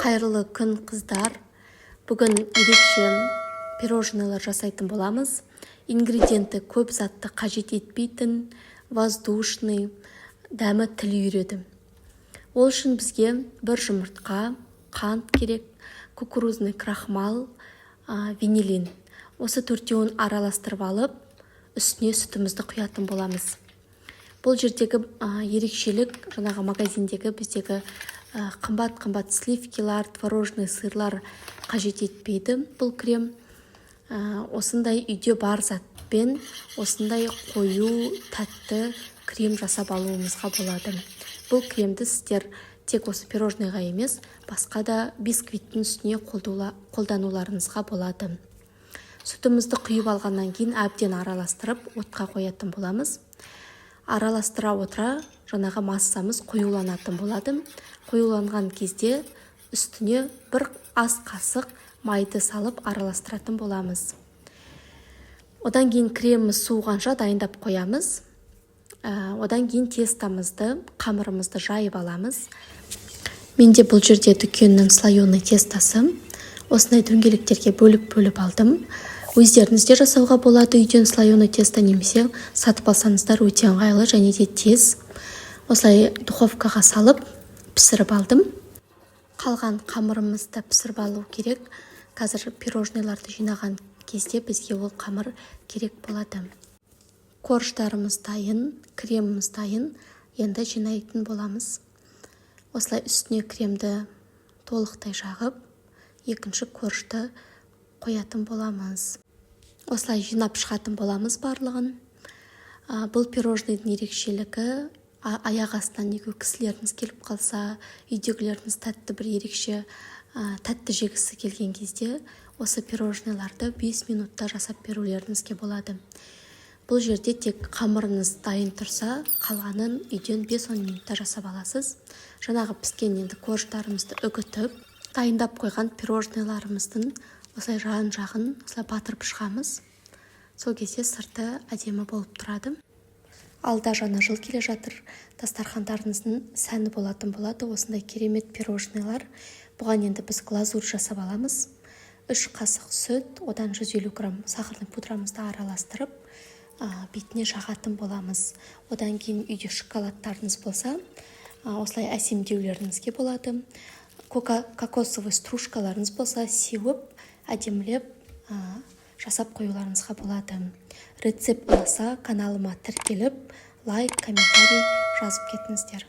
Қайырлы күн қыздар. Бүгін ерекше пирожныйлар жасайтын боламыз. Ингредиенті көп затты қажет етпейтін, воздушный, дәмі тіл үйреді. Ол үшін бізге бір жұмыртқа, қант керек, кукурузный крахмал, ванилин. Осы төртеуін араластырып алып, үстіне сүтімізді құятын боламыз. Бұл жердегі ерекшелік жаңағы магазиндегі біздегі қымбат сливкилар, творожный сырлар қажет етпейді. Бұл крем осындай үйде бар затпен осындай қою, тәтті крем жасап алуымызға болады. Бұл кремді сіздер тек осы пирожныйға емес, басқа да бисквиттің үстіне қолдануларыңызға болады. Сүтімізді құйып алғаннан кейін әбден араластырып, отқа қоятын боламыз. Араластыра отыра жаңағы массамыз қоюланатын болады. Қоюланған кезде үстіне бір ас қасық майды салып араластыратын боламыз. Одан кейін креміміз суығанша дайындап қоямыз. Одан кейін тестамызды, қамырымызды жайып аламыз. Менде бұл жерде дүкеннің слоеный тестасы. Осындай дөңгелектерге бөліп алдым. Өздеріңізде жасауға болады үйден слоеный тесто, немесе сатып алсаңыздар өте ыңғайлы және де тез. Осылай духовкаға салып пісіріп алдым. Қалған қамырымызды пісіріп алу керек. Қазір пирожныйларды жинаған кезде бізге ол қамыр керек болады. Корждарымыз дайын, креміміз дайын. Енді жинайтын боламыз. Осылай үстіне кремді толықтай жағып, екінші коржды қоятын боламыз. Осылай жинап шығатын боламыз барлығын. Бұл пирожныйдың ерекшелігі, аяқ астынан егер кісілеріңіз келіп қалса, үйдегілеріңіз тәтті бір ерекше тәтті жегісі келген кезде осы пирожныйларды 5 минутта жасап берулеріңізге болады. Бұл жерде тек қамырыңыз дайын тұрса, қалғанын үйден 5-10 минутта жасап аласыз. Жаңағы піскен енді корждарымызды үгітіп, дайындап қойған пирожныйларымыздың осылай жағын осылай батырып шығамыз. Сол кезде сырты әдемі болып тұрады. Алда жаңа жыл келе жатыр. Дастархандарыңыздың сәні болатын болады. Осындай керемет пирожныйлар. Бұған енді біз глазурь жасап аламыз. 3 қасық сүт, одан 150 грамм сахарный пудрамызды араластырып, бетіне жағатын боламыз. Одан кейін үйде шоколадтарыңыз болса, осылай әсемдеулеріңізге болады. Кокосовый стружкаларыңыз болса, сеуіп, әдемілеп жасап қоюларыңызға болады. Рецепт болса, каналыма тіркеліп, лайк, комментарий жазып кетіңіздер.